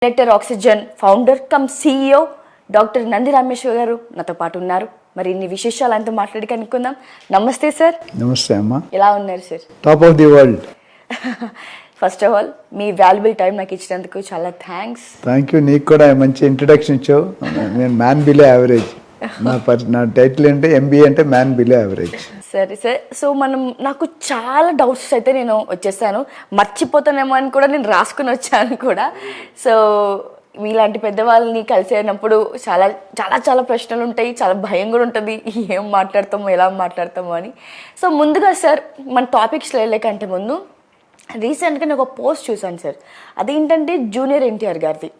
Director oxygen founder come CEO doctor Nandi Rameshwar గారు నాతో పాటు ఉన్నారు. మరి ఇన్ని విశేషాలు ఆయనతో మాట్లాడి కనుక్కుందాం. నమస్తే సార్. నమస్తే అమ్మా. ఎలా ఉన్నారు sir? Top of the world. First of all me valuable time నాకు ఇచ్చినందుకు చాలా థ్యాంక్స్. Thank you. నీకు కూడా మంచి ఇంట్రడక్షన్ ఇచ్చావు. నేను మ్యాన్ బిలో యావరేజ్. నా టైటిల్ అంటే MBA అంటే మ్యాన్ బిలో యావరేజ్. సరే సార్. సో నాకు చాలా డౌట్స్ అయితే నేను వచ్చేసాను, మర్చిపోతానేమో అని కూడా నేను రాసుకుని వచ్చాను కూడా. సో మీలాంటి పెద్దవాళ్ళని కలిసేటప్పుడు చాలా చాలా చాలా ప్రశ్నలు ఉంటాయి, చాలా భయం కూడా ఉంటుంది, ఏం మాట్లాడతామో ఎలా మాట్లాడతామో అని. సో ముందుగా సార్ మన టాపిక్స్ వెళ్ళకంటే ముందు రీసెంట్గా నేను ఒక పోస్ట్ చూశాను సార్. అదేంటంటే జూనియర్ ఎన్టీఆర్ గారిది.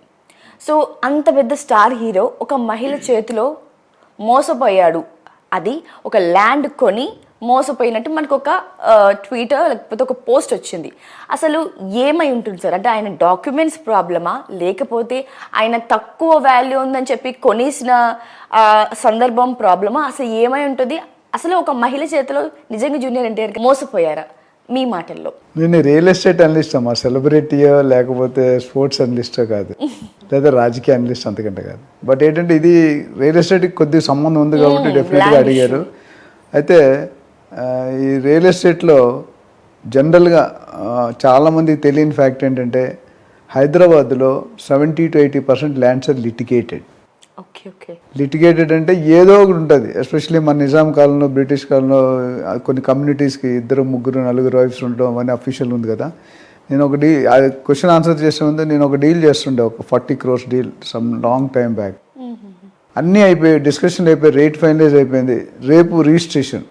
సో అంత పెద్ద స్టార్ హీరో ఒక మహిళ చేతిలో మోసపోయాడు, అది ఒక ల్యాండ్ కొని మోసపోయినట్టు మనకు ఒక ట్వీటర్ లేకపోతే ఒక పోస్ట్ వచ్చింది. అసలు ఏమై ఉంటుంది సార్? అంటే ఆయన డాక్యుమెంట్స్ ప్రాబ్లమా, లేకపోతే ఆయన తక్కువ వాల్యూ ఉందని చెప్పి కొనేసిన సందర్భం ప్రాబ్లమా, అసలు ఏమై ఉంటుంది? అసలు ఒక మహిళ చేతిలో నిజంగా జూనియర్ ఎన్టీఆర్ మోసపోయారా? మీ మాటల్లో. నేను రియల్ ఎస్టేట్ అనలిస్ట్ అమ్మా, సెలబ్రిటీయో లేకపోతే స్పోర్ట్స్ అనలిస్టో కాదు, లేదా రాజకీయ అనలిస్ట్ అంతకంటే కాదు. బట్ ఏంటంటే ఇది రియల్ ఎస్టేట్కి కొద్దిగా సంబంధం ఉంది కాబట్టి డెఫినెట్గా అడిగారు. అయితే ఈ రియల్ ఎస్టేట్లో జనరల్గా చాలామందికి తెలియని ఫ్యాక్ట్ ఏంటంటే హైదరాబాద్లో 70 to 80% lands are litigated. Litigated అంటే ఏదో ఒకటి ఉంటుంది. ఎస్పెషల్లీ మన నిజాం కాలంలో, బ్రిటిష్ కాలంలో కొన్ని కమ్యూనిటీస్కి 2, 3, 4 వైఫ్స్ ఉండడం అవన్నీ అఫీషియల్ ఉంది కదా. నేను ఒక క్వశ్చన్ ఆన్సర్ చేసే ముందు నేను ఒక డీల్ చేస్తుండే, ఒక 40 crores deal some long time back. అన్నీ అయిపోయి, డిస్కషన్ అయిపోయి, రేట్ ఫైనలైజ్ అయిపోయింది. రేపు రిజిస్ట్రేషన్,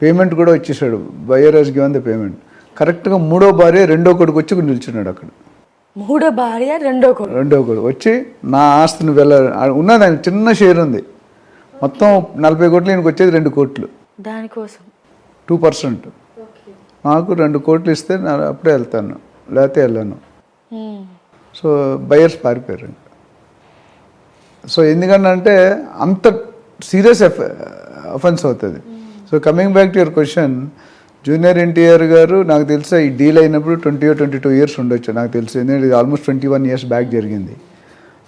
పేమెంట్ కూడా వచ్చేసాడు. Buyer has given the payment. కరెక్ట్గా మూడో భార్య రెండో కొడుకు వచ్చి నిల్చున్నాడు అక్కడ. మూడో భార్య రెండో కొడుకు వచ్చి నా ఆస్తిని ఉన్నది, ఆయన చిన్న షేర్ ఉంది, మొత్తం 40 కోట్లు, ఈయనకి వచ్చేది 2 కోట్లు. దానికోసం 2%. నాకు 2 కోట్లు ఇస్తే అప్పుడే వెళ్తాను, లేకపోతే వెళ్ళాను. సో బయర్స్ పారిపోయారు. సో ఎందుకంటే అంత సీరియస్ అఫెన్స్ అవుతుంది. So coming back to your question, junior NTR గారు నాకు తెలిసి ఈ డీల్ అయినప్పుడు 20 or 22 years ఉండొచ్చు నాకు తెలిసి, ఎందుకంటే ఇది ఆల్మోస్ట్ 21 years బ్యాక్ జరిగింది.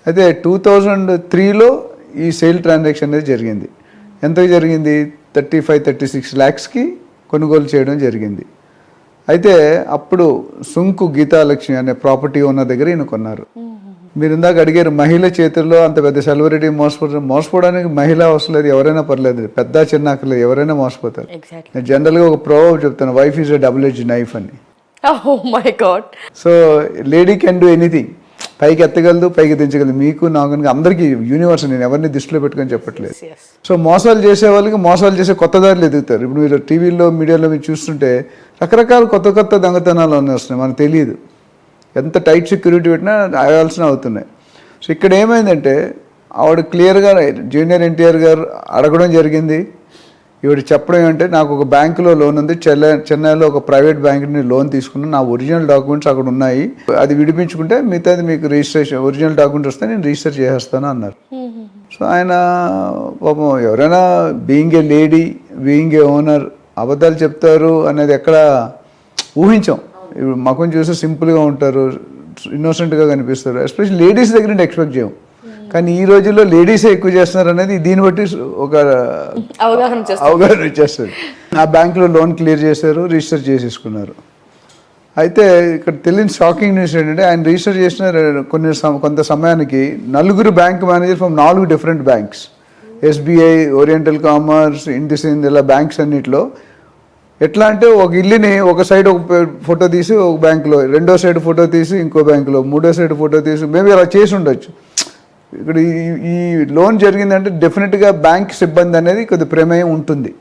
అయితే 2003లో ఈ సేల్ ట్రాన్సాక్షన్ అనేది జరిగింది. ఎంత జరిగింది? 35-36 lakhsకి కొనుగోలు చేయడం జరిగింది. అయితే అప్పుడు సుంకు గీతాలక్ష్మి అనే ప్రాపర్టీ ఓనర్ దగ్గర ఈయన కొన్నారు. మీరు ఇందాక అడిగారు మహిళ చేతుల్లో అంత పెద్ద సెలబ్రిటీ మోసపోవడానికి మహిళ అవసరం లేదు, ఎవరైనా పర్లేదు, పెద్ద చిన్న అక్కర్లేదు, ఎవరైనా మోసపోతారు. నేను జనరల్గా ఒక ప్రోవర్బ్ చెప్తాను, wife is a double-edged knife అని. So lady can do anything. పైకి ఎత్తగలదు, పైకి దించగలదు. మీకు నాకు అందరికీ యూనివర్స్, నేను ఎవరిని దృష్టిలో పెట్టుకొని చెప్పట్లేదు. సో మోసాలు చేసే వాళ్ళకి మోసాలు చేసే కొత్త దారులు ఎదుగుతారు. ఇప్పుడు మీరు టీవీలో, మీడియాలో మీరు చూస్తుంటే రకరకాల కొత్త దొంగతనాలు అన్నీ వస్తున్నాయి, మనకు తెలియదు. ఎంత టైట్ సెక్యూరిటీ పెట్టినా అవ్వాల్సిన అవుతున్నాయి. సో ఇక్కడ ఏమైందంటే ఆవిడ క్లియర్గా జూనియర్ ఎన్టీఆర్ గారు అడగడం జరిగింది. ఈవిడ చెప్పడం ఏంటంటే, నాకు ఒక బ్యాంకులో లోన్ ఉంది, చెన్నైలో ఒక ప్రైవేట్ బ్యాంకుని లోన్ తీసుకున్నాను, నా ఒరిజినల్ డాక్యుమెంట్స్ అక్కడ ఉన్నాయి, అది విడిపించుకుంటే మిగతాది మీకు రిజిస్ట్రేషన్, ఒరిజినల్ డాక్యుమెంట్స్ వస్తే నేను రిజిస్టర్ చేసేస్తాను అన్నారు. సో ఆయన పాపం, ఎవరైనా being a lady, being a owner అబద్ధాలు చెప్తారు అనేది ఎక్కడ ఊహించాం. ఇప్పుడు మకం చూస్తే సింపుల్గా ఉంటారు, ఇన్నోసెంట్గా కనిపిస్తారు. ఎస్పెషల్లీ లేడీస్ దగ్గర నుండి ఎక్స్పెక్ట్ చేయం, కానీ ఈ రోజుల్లో లేడీసే ఎక్కువ చేస్తున్నారు అనేది దీన్ని బట్టి ఒక అవగాహన వచ్చేస్తుంది. ఆ బ్యాంకులో లోన్ క్లియర్ చేశారు, రిజిస్టర్ చేసేసుకున్నారు. అయితే ఇక్కడ తెలియని షాకింగ్ న్యూస్ ఏంటంటే, ఆయన రిజిస్టర్ చేసిన కొంత సమయానికి 4 bank manager from 4 different banks, SBI, Oriental Commerce, ఇండిసిన్, ఇలా బ్యాంక్స్ అన్నింటిలో ఎట్లా అంటే ఒక ఇల్లుని ఒక సైడ్ ఒక ఫోటో తీసి ఒక బ్యాంకులో, రెండో సైడ్ ఫోటో తీసి ఇంకో బ్యాంకులో, మూడో సైడ్ ఫోటో తీసి, మేబీ అలా చేసి ఉండొచ్చు. ఇక్కడ ఈ లోన్ జరిగిందంటే డెఫినెట్గా బ్యాంక్ సిబ్బంది అనేది కొద్ది ప్రమేయం ఉంటుంది.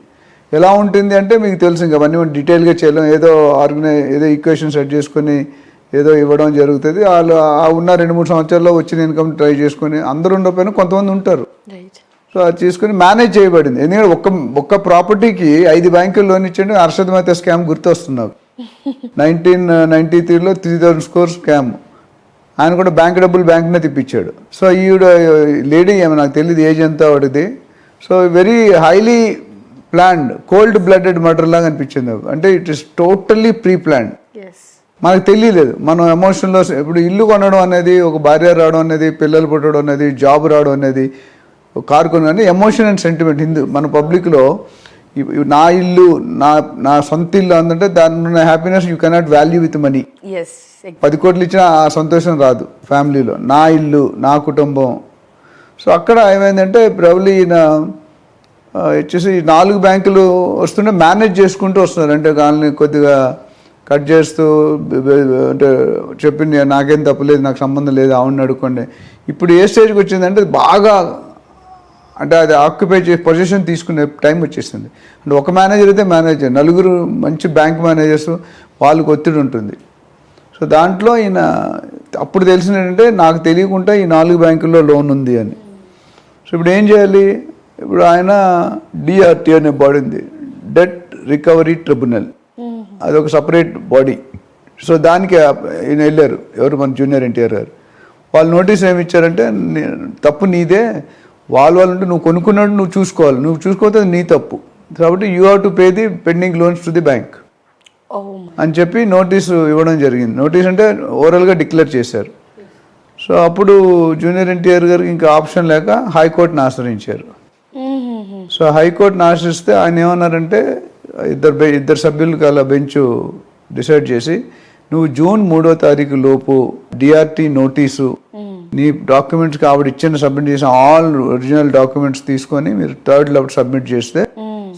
ఎలా ఉంటుంది అంటే మీకు తెలుసు, ఇంకా అవన్నీ డీటెయిల్గా చేయలేం. ఏదో ఈక్వేషన్ సెట్ చేసుకొని ఏదో ఇవ్వడం జరుగుతుంది. వాళ్ళు ఉన్న 2-3 సంవత్సరాల్లో వచ్చిన ఇన్కమ్ ట్రై చేసుకొని, అందరూ ఉండకపోయినా కొంతమంది ఉంటారు. సో అది తీసుకుని మేనేజ్ చేయబడింది. ఎందుకంటే ఒక్క ప్రాపర్టీకి 5 బ్యాంకులు లోన్ ఇచ్చండి. అర్షద్ మెహతా స్కామ్ గుర్తొస్తున్నారు. 1993లో 3000 crores స్కామ్. ఆయన కూడా బ్యాంక్నే తిప్పించాడు. సో ఈవిడ లేడీ ఏమో నాకు తెలియదు ఏజ్ ఎంత వాడిది. So very highly planned, cold blooded murder లాగా అనిపించింది. అంటే it is totally pre planned. మనకు తెలియలేదు. మనం ఎమోషన్లో ఇప్పుడు ఇల్లు కొనడం అనేది, ఒక భార్య రావడం అనేది, పిల్లలు పుట్టడం అనేది, జాబ్ రావడం అనేది, కారు కొనడం అనేది ఎమోషన్ అండ్ సెంటిమెంట్. మన పబ్లిక్లో నా ఇల్లు, నా సొంత ఇల్లు అందంటే దాని ఉన్న happiness you cannot value with money. 10 కోట్లు ఇచ్చినా ఆ సంతోషం రాదు ఫ్యామిలీలో. నా ఇల్లు, నా కుటుంబం. సో అక్కడ ఏమైందంటే ప్రబలి ఈయన వచ్చేసి 4 బ్యాంకులు వస్తుంటే మేనేజ్ చేసుకుంటూ వస్తున్నారు. అంటే వాళ్ళని కొద్దిగా కట్ చేస్తూ, అంటే చెప్పింది నాకేం తప్పలేదు, నాకు సంబంధం లేదు, ఆవిడని అడుక్కోండి. ఇప్పుడు ఏ స్టేజ్కి వచ్చిందంటే బాగా, అంటే అది ఆక్యుపై చేసి పొజిషన్ తీసుకునే టైం వచ్చేసింది. అంటే ఒక మేనేజర్ అయితే మేనేజర్, 4 మంచి బ్యాంక్ మేనేజర్స్, వాళ్ళకి ఒత్తిడి ఉంటుంది. సో దాంట్లో ఈయన అప్పుడు తెలిసింది ఏంటంటే నాకు తెలియకుండా ఈ 4 బ్యాంకుల్లో లోన్ ఉంది అని. సో ఇప్పుడు ఏం చేయాలి? ఇప్పుడు ఆయన డిఆర్టీ అనే బాడీ ఉంది, డెట్ రికవరీ ట్రిబ్యునల్. అదొక సపరేట్ బాడీ. సో దానికి ఈయన వెళ్ళారు, ఎవరు మన జూనియర్ ఎన్టీఆర్ గారు. వాళ్ళు నోటీస్ ఏమి ఇచ్చారంటే తప్పు నీదే, వాళ్ళు ఉంటే నువ్వు కొనుక్కున్నట్టు నువ్వు చూసుకోవాలి, నువ్వు చూసుకోకపోతే నీ తప్పు, కాబట్టి you have to pay the pending loans to the bank అని చెప్పి నోటీసు ఇవ్వడం జరిగింది. నోటీస్ అంటే ఓవరాల్గా డిక్లేర్ చేశారు. సో అప్పుడు జూనియర్ ఎన్టీఆర్ గారికి ఇంకా ఆప్షన్ లేక హైకోర్టుని ఆశ్రయించారు. సో హైకోర్టుని ఆశ్రయిస్తే ఆయన ఏమన్నారంటే ఇద్దరు సభ్యులు అలా బెంచ్ డిసైడ్ చేసి, నువ్వు జూన్ 3వ తారీఖు లోపు డిఆర్టీ నోటీసు, నీ డాక్యుమెంట్స్కి ఆవిడ ఇచ్చిన సబ్మిట్ చేసిన ఆల్ ఒరిజినల్ డాక్యుమెంట్స్ తీసుకొని మీరు 3rd లో సబ్మిట్ చేస్తే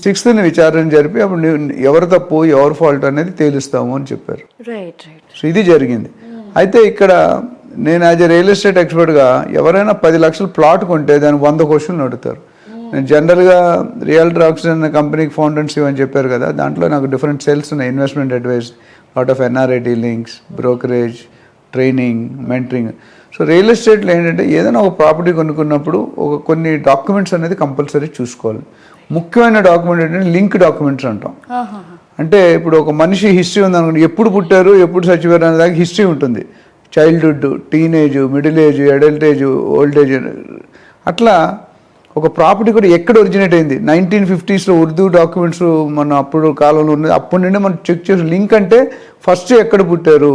6th విచారణ జరిపి అప్పుడు ఎవరు తప్పు ఎవరు ఫాల్ట్ అనేది తేలుస్తాము అని చెప్పారు. సో ఇది జరిగింది. అయితే ఇక్కడ నేను యాజ్ ఎ రియల్ ఎస్టేట్ ఎక్స్పర్ట్గా ఎవరైనా 10 లక్షల ప్లాట్ కొంటే దానికి 100 క్వశ్చన్లు అడుగుతారు. నేను జనరల్గా రియల్టర్ ఆక్సిజన్ కంపెనీకి ఫౌండర్స్ ఇవని చెప్పారు కదా, దాంట్లో నాకు డిఫరెంట్ సెల్స్ ఉన్నాయి. Investment advice, lot of NRI dealings, brokerage, training, mentoring. So real ఎస్టేట్లో ఏంటంటే ఏదైనా ఒక ప్రాపర్టీ కొనుక్కున్నప్పుడు కొన్ని డాక్యుమెంట్స్ అనేది కంపల్సరీ చూసుకోవాలి. ముఖ్యమైన డాక్యుమెంట్ ఏంటంటే లింక్ డాక్యుమెంట్స్ అంటాం. అంటే ఇప్పుడు ఒక మనిషి హిస్టరీ ఉంది అనుకోండి, ఎప్పుడు పుట్టారు ఎప్పుడు చచ్చిపోయారు అనే దానికి హిస్టరీ ఉంటుంది. Childhood, teenage, middle age, adult age, old age. అట్లా ఒక ప్రాపర్టీ కూడా ఎక్కడ ఒరిజినేట్ అయింది, 1950s ఉర్దూ డాక్యుమెంట్స్ మన అప్పుడు కాలంలో ఉన్నది, అప్పటి నుండి మనం చెక్ చేసి లింక్ అంటే ఫస్ట్ ఎక్కడ పుట్టారు.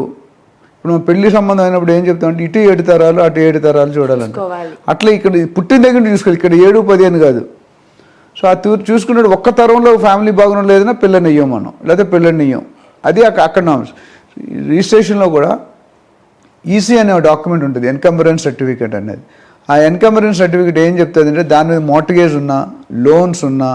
ఇప్పుడు మనం పెళ్లి సంబంధం అయినప్పుడు ఏం చెప్తామంటే ఇటు 7 తరాలు అటు 7 తరాలు చూడాలంట. అట్లా ఇక్కడ పుట్టిన దగ్గర చూసుకోవాలి, ఇక్కడ 7, 10 అని కాదు. సో ఆ చూసుకున్నట్టు ఒక్క తరంలో ఫ్యామిలీ బాగుండం లేదన్నా పిల్లని ఇయ్యం మనం, లేకపోతే పిల్లని ఇయ్యం. అది అక్కడ నామ్స్. రిజిస్ట్రేషన్లో కూడా ఈసీ అనే డాక్యుమెంట్ ఉంటుంది, ఎన్కంబరెన్స్ సర్టిఫికేట్ అనేది. ఆ ఎన్కంబరెన్స్ సర్టిఫికేట్ ఏం చెప్తుంది అంటే దాని మీద మార్టిగేజ్ ఉన్నా, లోన్స్ ఉన్నా,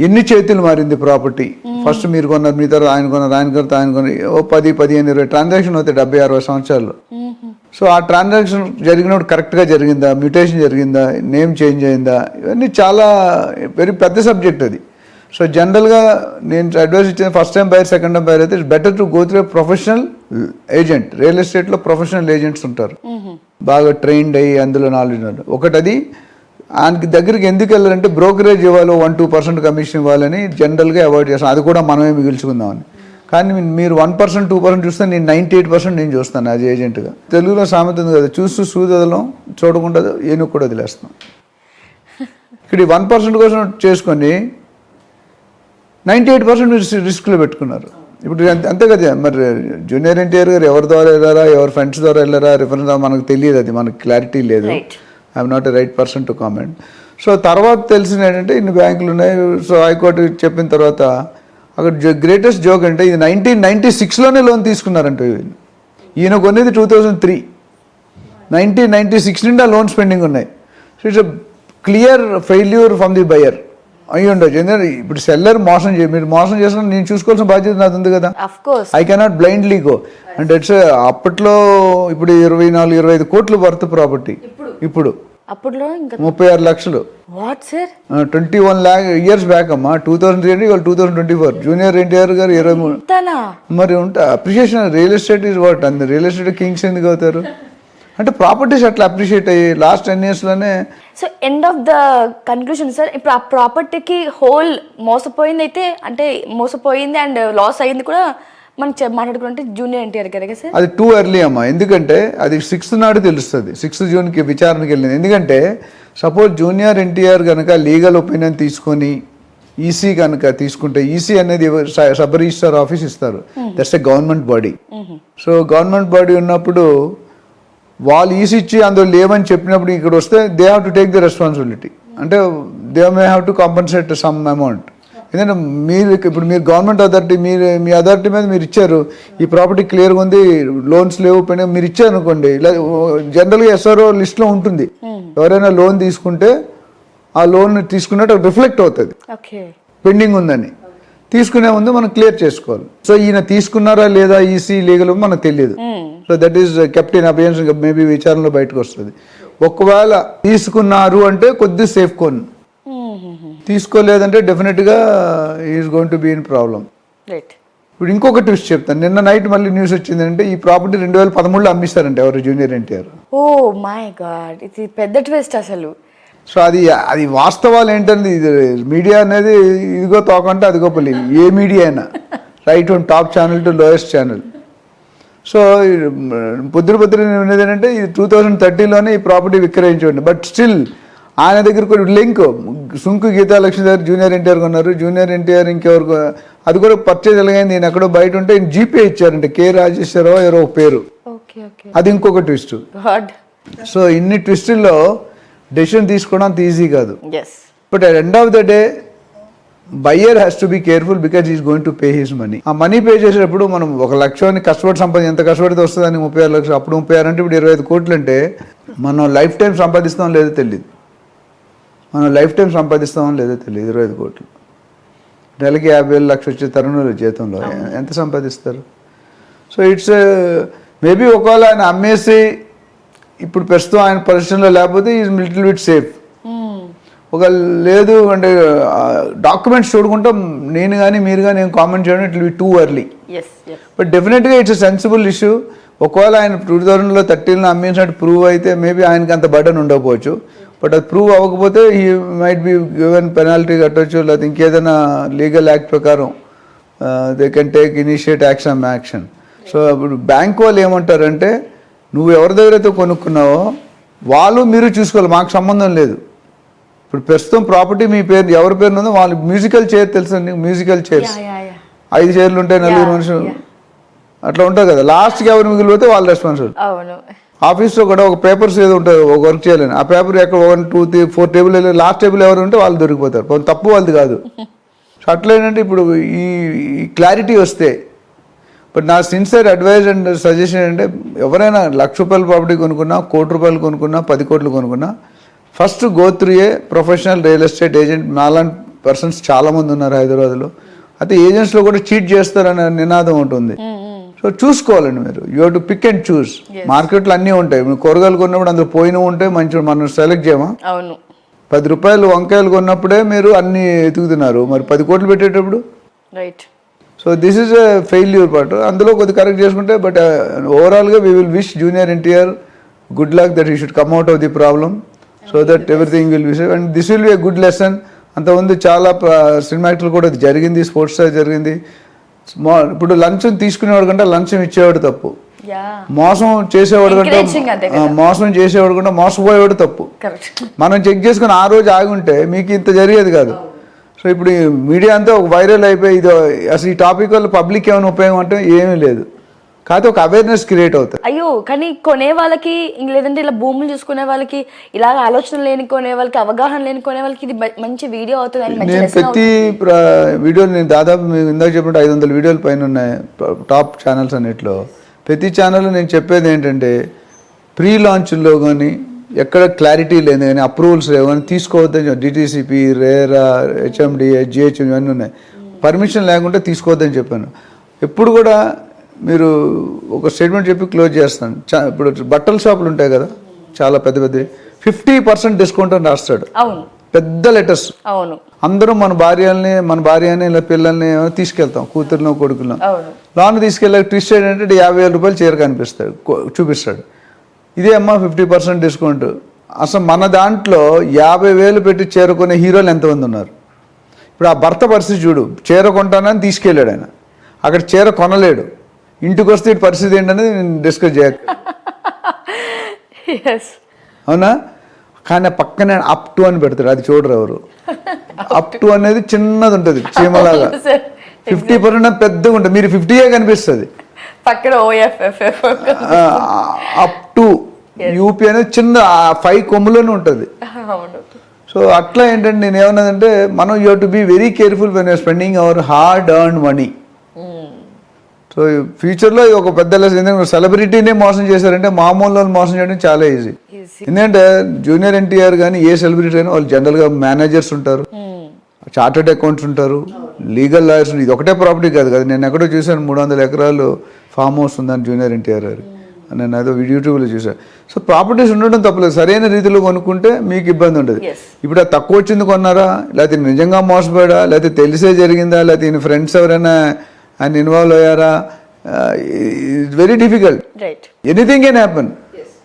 ఎన్ని చేతులు మారింది ప్రాపర్టీ, ఫస్ట్ మీరు కొన్నారు, మీ తర్వాత ఆయన కొన్నారు, ఆయన కొన్నారు, ఓ 10, 15, 20 ట్రాన్సాక్షన్ అవుతాయి 70, 60 సంవత్సరాలు. సో ఆ ట్రాన్సాక్షన్ జరిగినప్పుడు కరెక్ట్గా జరిగిందా, మ్యూటేషన్ జరిగిందా, నేమ్ చేంజ్ అయిందా, ఇవన్నీ చాలా వెరీ పెద్ద సబ్జెక్ట్ అది. సో జనరల్గా నేను అడ్వైస్ ఇచ్చిన first time buyer, second time buyer అయితే it's better to go through professional agent. Real ఎస్టేట్లో ప్రొఫెషనల్ ఏజెంట్స్ ఉంటారు, బాగా ట్రైన్డ్ అయ్యి అందులో నాలెడ్జ్. ఒకటి అది ఆయనకి దగ్గరికి ఎందుకు వెళ్ళాలంటే బ్రోకరేజ్ ఇవ్వాలి, 1-2% కమిషన్ ఇవ్వాలని జనరల్గా అవాయిడ్ చేస్తాను. అది కూడా మనమే మిగిల్చుకుందామని. కానీ మీరు 1%, 2% చూస్తే నేను 98% నేను చూస్తాను యాజ్ ఏజెంట్గా. తెలుగులో సామెత ఉంది కదా, చూస్తూ సూదలం చూడకుండా ఏనుగు కూడా వదిలేస్తాం. ఇక్కడ 1% కోసం చేసుకొని 98% రిస్క్లో పెట్టుకున్నారు. ఇప్పుడు అంతే కదా. మరి జూనియర్ ఎన్టీఆర్ గారు ఎవరి ద్వారా వెళ్ళారా, ఎవరి ఫ్రెండ్స్ ద్వారా వెళ్ళారా, రిఫరెన్స్ మనకు తెలియదు, అది మనకు క్లారిటీ లేదు. I'm not a right person to comment. So తర్వాత తెలిసింది ఏంటంటే ఇన్ని బ్యాంకులు ఉన్నాయి. సో హైకోర్టు చెప్పిన తర్వాత అక్కడ గ్రేటెస్ట్ జోక్ అంటే ఇది 1996లోనే లోన్ తీసుకున్నారంట. ఈయన కొనేది 2003, 1996 నుండి ఆ లోన్స్ పెండింగ్ ఉన్నాయి. So it's clear failure from the buyer అయ్యి ఉండొచ్చు. ఎందుకంటే ఇప్పుడు సెల్లర్ మోసం మీరు మోసం చేసిన నేను చూసుకోవాల్సిన బాధ్యత నాది ఉంది కదా. I cannot blindly go. అంటే ఇట్స్ అప్పట్లో ఇప్పుడు 24-25 కోట్లు వర్త్ ప్రాపర్టీ, ఇప్పుడు అప్పట్లో 36 లక్షలు. 21 lakh ఇయర్స్ బ్యాక్ అమ్మా, 2003 ఇవాళ 2024. జూనియర్ ఎన్టీఆర్ గారు 23. మరి ఉంటా appreciation. Real estate is what, and real estate kings ఎందుకు అవుతారు అంటే ప్రాపర్టీస్ అట్లా అప్రిషియేట్ అయ్యి లాస్ట్ 10 yearsలోనే. So end of the conclusion sir, ఇప్పుడు ఆ ప్రాపర్టీకి హోల్ మోసపోయింది అయితే, అంటే మోసపోయింది అండ్ లాస్ అయింది కూడా మనం మాట్లాడుకుంటే జూనియర్ ఎన్టీఆర్ గారే సార్. అది టూ ఎర్లీ అమ్మా, ఎందుకంటే అది 6th నాడు తెలుస్తుంది, 6th జూన్కి విచారణకి వెళ్ళింది. ఎందుకంటే సపోజ్ జూనియర్ ఎన్టీఆర్ కనుక లీగల్ ఒపీనియన్ తీసుకొని ఈసీ కనుక తీసుకుంటే ఈసీ అనేది సబ్ రిజిస్ట్రార్ ఆఫీస్ ఇస్తారు, that's a government body. So government body ఉన్నప్పుడు వాళ్ళు ఈసీ ఇచ్చి అందులో లేవని చెప్పినప్పుడు ఇక్కడ వస్తే they have to take the responsibility. అంటే they may have to compensate some amount. ఎందుకంటే ఇప్పుడు మీరు గవర్నమెంట్ అథారిటీ, మీ అథారిటీ మీద మీరు ఇచ్చారు, ఈ ప్రాపర్టీ క్లియర్గా ఉంది, లోన్స్ లేవు పైన మీరు ఇచ్చారు అనుకోండి, ఇలా జనరల్గా ఎస్ఆర్ఓ లిస్ట్లో ఉంటుంది. ఎవరైనా లోన్ తీసుకుంటే ఆ లోన్ తీసుకున్నట్టు రిఫ్లెక్ట్ అవుతుంది పెండింగ్ ఉందని. తీసుకునే ముందు మనం క్లియర్ చేసుకోవాలి. సో ఈయన తీసుకున్నారా లేదా ఈసీ లీగల్ మనకు తెలియదు. So that is kept in abeyance, maybe విచారణలో బయటకు వస్తుంది. ఒకవేళ తీసుకున్నారు అంటే కొద్ది సేఫ్ కోన్, తీసుకోలేదంటే డెఫినెట్గా is going to be in problem. ఇప్పుడు ఇంకొక ట్విస్ట్ చెప్తాను. నిన్న నైట్ మళ్ళీ న్యూస్ వచ్చిందంటే ఈ ప్రాపర్టీ 2013లో అమ్మిస్తారంటే ఎవరు, junior NTR. Oh my god, ఇది పెద్ద ట్విస్ట్ అసలు. సో అది వాస్తవాలు ఏంటంటే మీడియా అనేది ఇదిగో తోకంటే అదిగో పల్లి, ఏ మీడియా అయినా right from top channel to lowest channel. So పొద్దున వినేది ఏంటంటే ఇది 2030లోనే ఈ ప్రాపర్టీ విక్రయించండి. బట్ స్టిల్ ఆయన దగ్గర కొన్ని లింక్ సుంకు గీతాలక్ష్మి దగ్గర జూనియర్ ఎన్టీఆర్ కొన్నారు, జూనియర్ ఎన్టీఆర్ ఇంకెవరు అది కూడా పర్చేజ్ ఎలాగైంది, నేను ఎక్కడో బయట ఉంటే జీపే ఇచ్చారంటే కే రాజేశ్వరరావు ఎవరో పేరు, అది ఇంకొక ట్విస్ట్. సో ఇన్ని ట్విస్టుల్లో డెసిషన్ తీసుకోవడం అంత ఈజీ కాదు. But at end of the day buyer has to be careful because is going to pay his money. ఆ మనీ పే చేసేటప్పుడు మనం 1 లక్షని కష్టపడి ఎంత కష్టపడితే వస్తుందని 36 లక్షలు, అప్పుడు 36 అంటే ఇప్పుడు 25 కోట్లు అంటే మనం లైఫ్ టైం సంపాదిస్తాం లేదో తెలియదు. 25 కోట్లు నెలకి 50,000 లక్ష వచ్చే తరుణంలో జీతంలో ఎంత సంపాదిస్తారు? సో ఇట్స్ మేబీ ఒకవేళ ఆయన అమ్మేసి ఇప్పుడు ప్రస్తుతం ఆయన పొజిషన్లో లేకపోతే ఈజ్ లిటిల్ బిట్ సేఫ్. ఒక లేదు అంటే డాక్యుమెంట్స్ చూడకుండా నేను కానీ మీరు కానీ నేను కామెంట్ చేయడం it will be too early. But డెఫినెట్గా ఇట్స్ సెన్సిబుల్ ఇష్యూ. ఒకవేళ ఆయన 2013లో అమ్మేసినట్టు ప్రూవ్ అయితే మేబీ ఆయనకి అంత బర్డన్ ఉండకపోవచ్చు. బట్ అది ప్రూవ్ అవ్వకపోతే he might be given penalty కట్టవచ్చు, లేకపోతే ఇంకేదైనా లీగల్ యాక్ట్ ప్రకారం they can take initiate action. So ఇప్పుడు బ్యాంక్ వాళ్ళు ఏమంటారంటే నువ్వు ఎవరి దగ్గర అయితే కొనుక్కున్నావో వాళ్ళు మీరు చూసుకోవాలి, మాకు సంబంధం లేదు. ఇప్పుడు ప్రస్తుతం ప్రాపర్టీ మీ పేరు ఎవరి పేరు ఉందో వాళ్ళు మ్యూజికల్ చైర్ తెలుసు, మ్యూజికల్ చైర్స్ 5 చైర్లు ఉంటాయి, 4 మనుషులు అట్లా ఉంటుంది కదా, లాస్ట్కి ఎవరు మిగిలిపోతే వాళ్ళు రెస్పాన్సిబుల్. ఆఫీస్లో కూడా ఒక పేపర్స్ ఏదో ఉంటుంది, ఒక వర్క్ చేయాలని, ఆ పేపర్ ఎక్కడ 1, 2, 3, 4 టేబుల్ లాస్ట్ టేబుల్ ఎవరు ఉంటే వాళ్ళు దొరికిపోతారు. తప్పు వాళ్ళది కాదు. సో అట్లా ఏంటంటే ఇప్పుడు ఈ క్లారిటీ వస్తే, బట్ నా సిన్సియర్ అడ్వైజ్ అండ్ సజెషన్ ఏంటంటే ఎవరైనా ₹1,00,000 ప్రాపర్టీ కొనుక్కున్నా, ₹1,00,00,000 కొనుక్కున్నా, 10 కోట్లు కొనుక్కున్నా, first go through a professional real estate agent. నాలాంటి పర్సన్స్ చాలామంది ఉన్నారు హైదరాబాద్లో. అయితే ఏజెంట్స్లో కూడా చీట్ చేస్తారనే నినాదం ఉంటుంది. సో చూసుకోవాలండి మీరు, you have to pick and choose. మార్కెట్లో అన్నీ ఉంటాయి, కూరగాయలు కొన్నప్పుడు అందులో పోయినవి ఉంటాయి, మంచిగా మనం సెలెక్ట్ చేయమా? ₹10 వంకాయలు కొన్నప్పుడే మీరు అన్ని ఎతుకుతున్నారు, మరి 10 కోట్లు పెట్టేటప్పుడు right. So this is a failure part. అందులో కొద్ది కరెక్ట్ చేసుకుంటే, బట్ ఓవరాల్గా we will wish junior NTR good luck that he should come out of the problem so that everything will be safe and this will be a good lesson. అంతకుముందు చాలా cinema యాక్టర్లు కూడా జరిగింది, sports జరిగింది. ఇప్పుడు లంచం తీసుకునేవాడు కంటే లంచం ఇచ్చేవాడు తప్పు, మోసం చేసేవాడు కంటే మోసపోయేవాడు తప్పు. మనం చెక్ చేసుకుని ఆ రోజు ఆగి ఉంటే మీకు ఇంత జరిగేది కాదు. సో ఇప్పుడు మీడియా అంతా ఒక వైరల్ అయిపోయి ఇది అసలు ఈ టాపిక్ వల్ల పబ్లిక్ ఏమైనా ఉపయోగం అంటే ఏమీ లేదు, కాకపోతే ఒక అవేర్నెస్ క్రియేట్ అవుతుంది. అయ్యో కానీ కొనే వాళ్ళకి లేదంటే ఇలా భూములు చూసుకునే వాళ్ళకి, ఇలాగ ఆలోచన లేని కొనే వాళ్ళకి, అవగాహన లేని కొనే వాళ్ళకి ఇది మంచి వీడియో అవుతుంది. నేను ప్రతి వీడియోలు నేను దాదాపు ఇందాక చెప్పినట్టు 500 వీడియోలు పైన ఉన్నాయి టాప్ ఛానల్స్ అన్నిట్లో. ప్రతి ఛానల్ నేను చెప్పేది ఏంటంటే ప్రీ లాంచ్లో కానీ ఎక్కడ క్లారిటీ లేదు కానీ అప్రూవల్స్ లేవు కానీ తీసుకోవద్దని, డిటీసీపీ, రేరా, హెచ్ఎండి, జిహెచ్ ఇవన్నీ ఉన్నాయి, పర్మిషన్ లేకుంటే తీసుకోవద్దని చెప్పాను. ఎప్పుడు కూడా మీరు ఒక స్టేట్మెంట్ చెప్పి క్లోజ్ చేస్తాను. ఇప్పుడు బట్టల షాపులు ఉంటాయి కదా చాలా పెద్ద 50% డిస్కౌంట్ అని రాస్తాడు, పెద్ద లెటర్స్. అందరూ మన భార్యని ఇలా పిల్లల్ని తీసుకెళ్తాం, కూతురునో కొడుకులను లోన్ తీసుకెళ్ళి ట్విస్ట్ ఏంటంటే ₹50,000 చీర కనిపిస్తాడు, చూపిస్తాడు. ఇదే అమ్మా 50% డిస్కౌంట్. అసలు మన దాంట్లో 50,000 పెట్టి చేరుకునే హీరోలు ఎంతమంది ఉన్నారు? ఇప్పుడు ఆ భర్త పరిస్థితి చూడు, చీర కొంటానని తీసుకెళ్ళాడు ఆయన, అక్కడ చీర కొనలేడు, ఇంటికి వస్తే ఇటు పరిస్థితి ఏంటనేది నేను డిస్కస్ చేయక అవునా? కానీ ఆ పక్కనే అప్ టు అని పెడతాడు, అది చూడరు ఎవరు. అప్ టు అనేది చిన్నది ఉంటుంది చీమలాగా, 50% పెద్దగా ఉంటుంది, మీరు 50 కనిపిస్తుంది. పక్కన OFFF అప్ టు యూపీ అనేది చిన్న 5 కొమ్ములోనే ఉంటుంది. అవును. సో అట్లా ఏంటంటే నేను ఏమన్నదంటే మనం you to be very careful when your spending our hard earn money. So ఫ్యూచర్లో ఒక పెద్ద లెస్, ఎందుకంటే సెలబ్రిటీనే మోసం చేశారంటే మామూలు వాళ్ళు మోసం చేయడం చాలా ఈజీ. ఎందుకంటే జూనియర్ ఎన్టీఆర్ కానీ ఏ సెలబ్రిటీ అయినా వాళ్ళు జనరల్గా మేనేజర్స్ ఉంటారు, చార్టెడ్ అకౌంట్స్ ఉంటారు, లీగల్ లాయర్స్. ఇది ఒకటే ప్రాపర్టీ కాదు కదా, నేను ఎక్కడో చూసాను 300 ఎకరాలు ఫామ్ హౌస్ ఉందని జూనియర్ ఎన్టీఆర్ గారు, నేను అదో యూట్యూబ్లో చూసాను. సో ప్రాపర్టీస్ ఉండడం తప్పలేదు, సరైన రీతిలో కొనుక్కుంటే మీకు ఇబ్బంది ఉండదు. ఇప్పుడు అది తక్కువ వచ్చింది కొన్నారా, లేకపోతే నిజంగా మోసపోయాడా, లేకపోతే తెలిసే జరిగిందా, లేకపోతే ఈయన ఫ్రెండ్స్ ఎవరైనా ఆయన ఇన్వాల్వ్ అయ్యారా, it's very difficult. Anything can happen.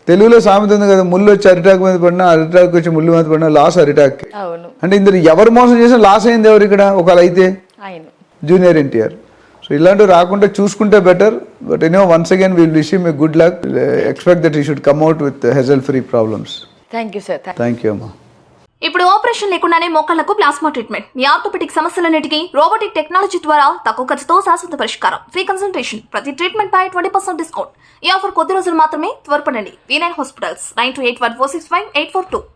తెలుగులో సామెత ఉంది కదా, ముళ్ళు వచ్చి అరిటాక్ మీద పడినా, అరిటాక్ వచ్చి ముళ్ళు మీద పడినా లాస్ అరిటాక్. అంటే ఇందులో ఎవరు మోసం చేసినా లాస్ అయింది ఎవరు ఇక్కడ, ఒకవేళ అయితే జూనియర్ ఎన్టీఆర్. సో ఇలాంటివి రాకుండా చూసుకుంటే better. But once again will wish him a good luck. Expect that he should come out with hazel free problems. Thank you sir. Thank you అమ్మా. ఇప్పుడు ఆపరేషన్ లేకుండానే మోకాళ్లకు ప్లాస్మా ట్రీట్మెంట్, మీ ఆర్థోపెటిక్ సమస్యలన్నిటికీ robotic technology ద్వారా తక్కువ ఖర్చుతో శాశ్వత పరిష్కారం, free consultation, ప్రతి ట్రీట్మెంట్ పై 20% డిస్కౌంట్. ఈ ఆఫర్ కొద్ది రోజులు మాత్రమే, త్వరపడండి. V9 hospitals 9281465842.